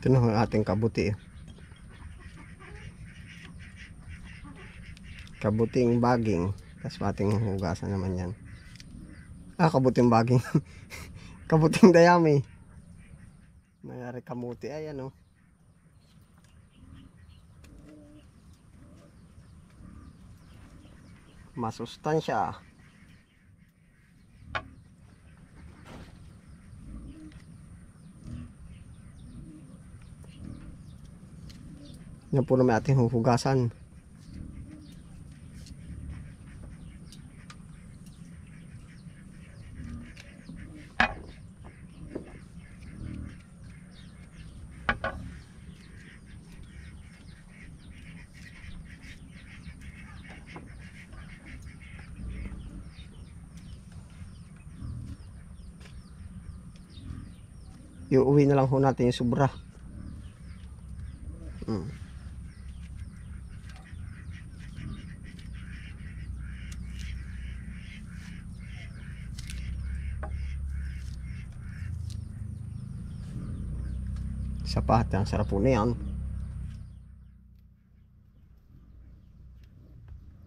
Ito na ang ating kabuti. Kabuting baging. Tapos ating hugasan naman yan. Kabuting baging. Kabuting dayami. Mayari kamuti. Ayan o. Masustansya. Yan po naman ating huhugasan. Iuwi na lang ho natin yung sobra. Sapat, ang sarap po na yan.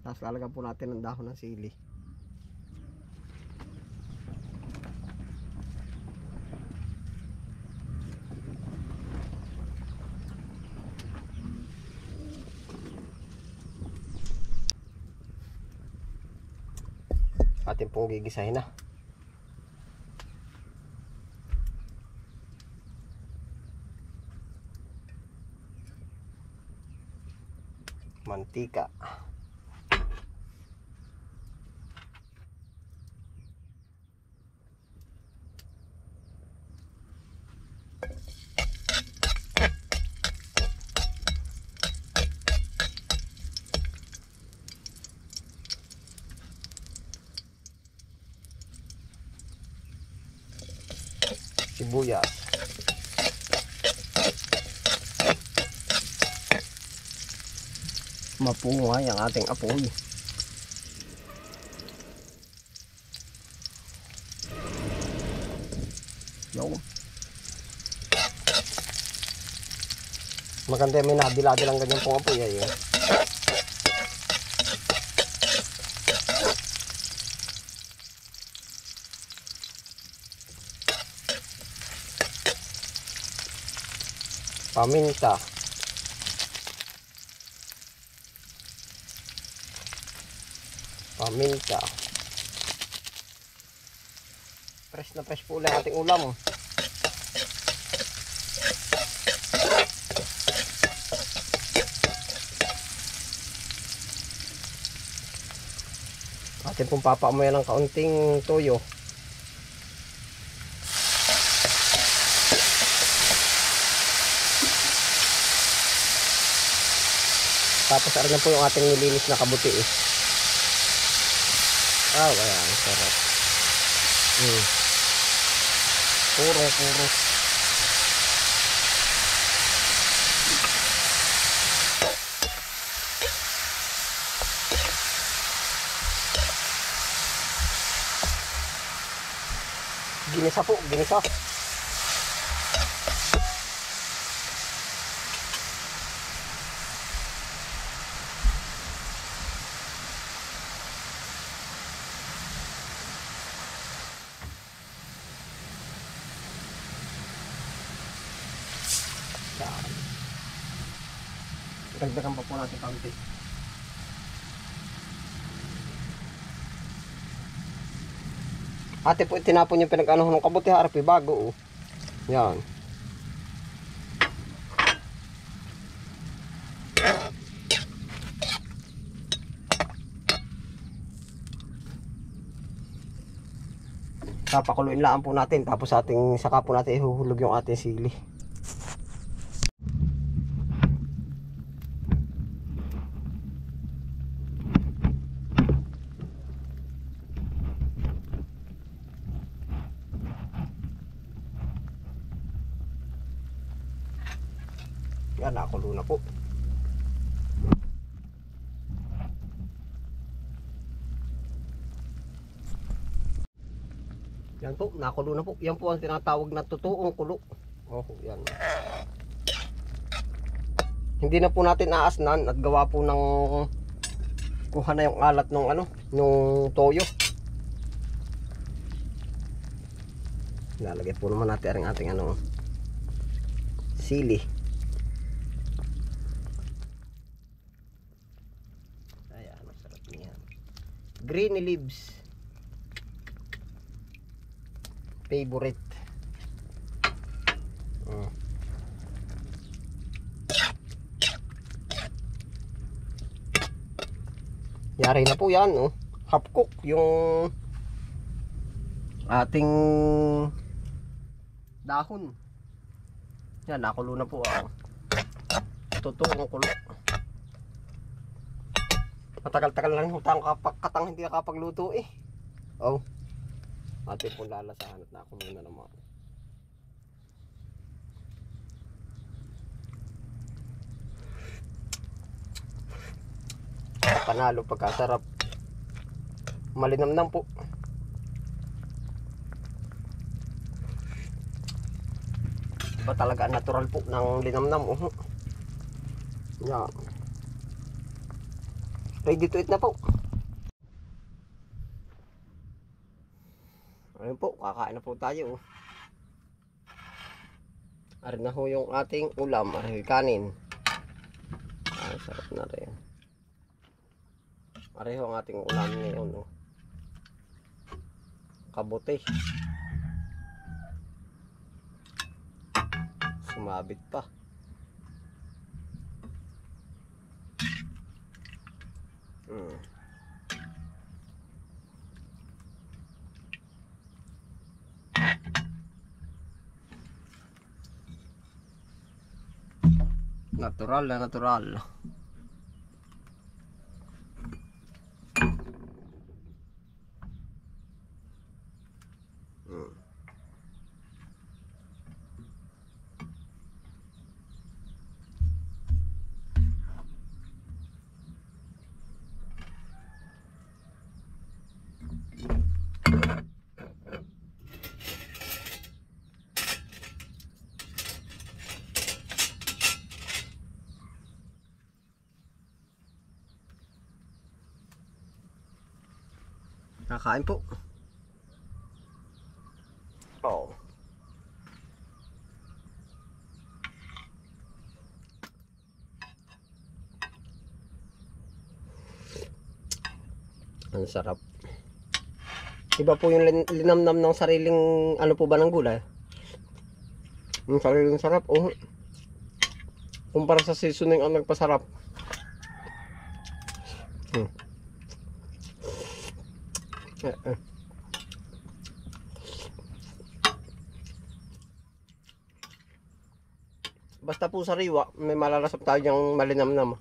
Tapos lalagyan po natin ng dahon ng sili. Atin pong gigisahin na. Mantika. Sibuyas. Mapungay ang ating apoy. Yo. Maganda may nabilado lang ganyan pong apoy ay. Paminta. Paminta. Fresh na fresh po ulit ating ulam. Atin pong papaamoy ng kaunting toyo. Tapos ayan po yung ating nilinis na kabuti eh. Ayan, sarap. Puro. Ginisa po, ginisa. Dagdagan pa po natin kaunti. Ate po tinapon yung pinag-ano ng kabuti harapi bago. Yan. Papakuluin lang po natin tapos saka po natin ihuhulog yung ating sili. Yan, nakulo na po. Yan po, nakulo na po. Yan po ang tinatawag na totoong kulo. Oh, yan. hindi na po natin aasnan at gawa po ng kuha na yung alat ng ano, nung toyo. Lalagay po naman natin ang ating ano, sili. Ayan, masarap niya. Green leaves. Favorite. Yari na po yan, oh. Half cook yung ating dahon. Yan, nakulo na po, ah. Totoo kulo. Matagal-tagal lang yung katang hindi nakapagluto eh. Oh. Atin po lalasahan at nakulo na naman. Panalo pagkasarap. Malinamnam po. Iba talaga natural po ng linamnam. Yan. Ready to eat na po. Ayun po, kakain na po tayo. Arin na ho yung ating ulam, arin kanin. Ay, sarap na rin. Pareho ang ating ulam ngayon, oh. Kabote. Sumabit pa. Natural na natural. Kakain po. Oh. Ang sarap. Iba po yung linamnam ng sariling ano po ba ng gulay. Yung sariling sarap. Oh. Kumpara sa seasoning ang nagpasarap. Basta po sariwa, may malalasap tayo yung malinamnam.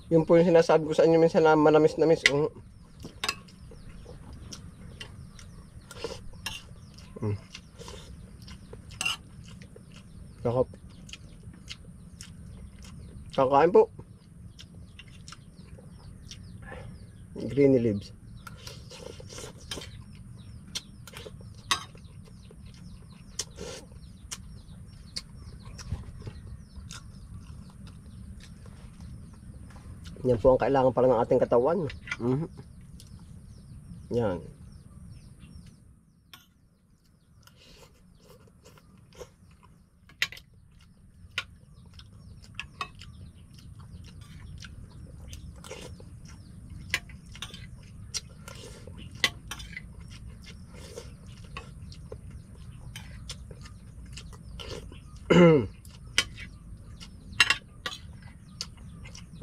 Yun po yung sinasabi ko sa inyo minsan na manamis-namis. Kakain po. Green leaves. Yan po ang kailangan para ng ating katawan. Yan.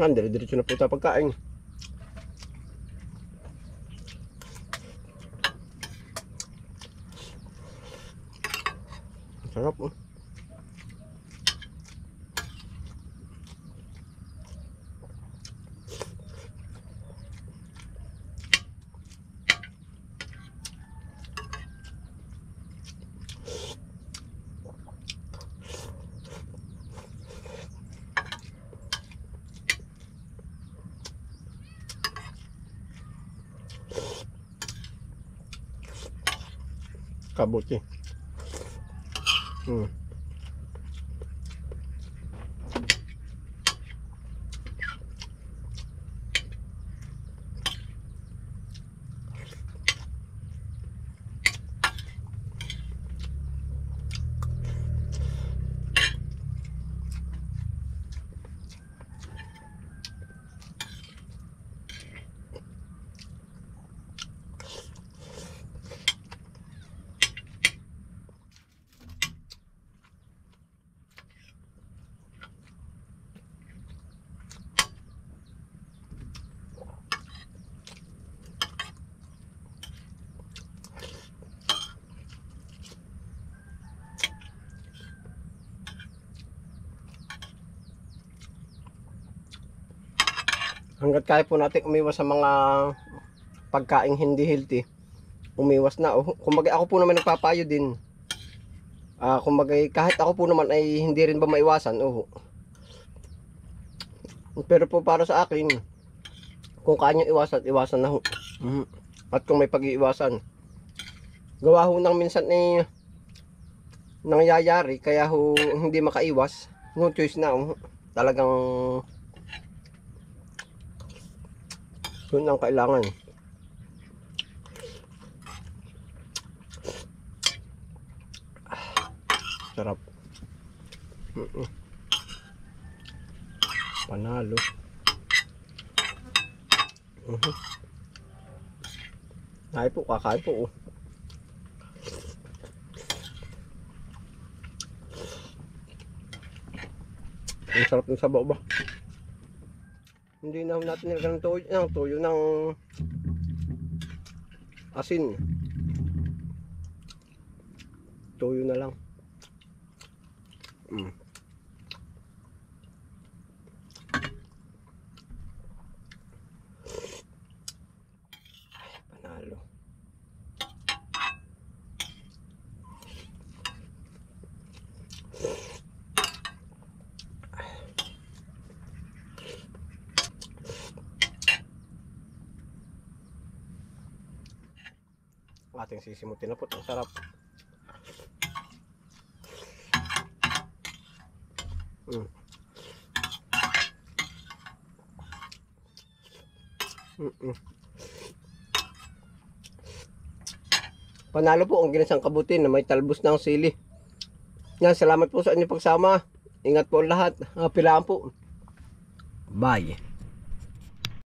Dire-diretso na po tayo pagkain. Sarap, oh. Kabote. Hmm. Hanggat kaya po natin umiwas sa mga pagkaing hindi healthy, umiwas na. Kumbaga ako po naman nagpapayo din. Kumbaga kahit ako po naman ay hindi rin ba maiwasan. Pero po para sa akin, kung kaya nyo iwasan, iwasan na ho. At kung may pag-iiwasan, gawa ho nang minsan nangyayari, kaya ho hindi makaiwas. No choice na. Talagang yun ang kailangan. Sarap. Panalo. Kakain po, kakain po. Ang sarap ng sabaw ba? Hindi na natin nilagyan ng toyo ng asin. Toyo na lang. Panalo. Ating sisimutin na po. Ang sarap. Panalo po ang ginisang kabuti na may talbos ng sili. Yan, salamat po sa inyong pagsama. Ingat po lahat. Pilaan po. Bye.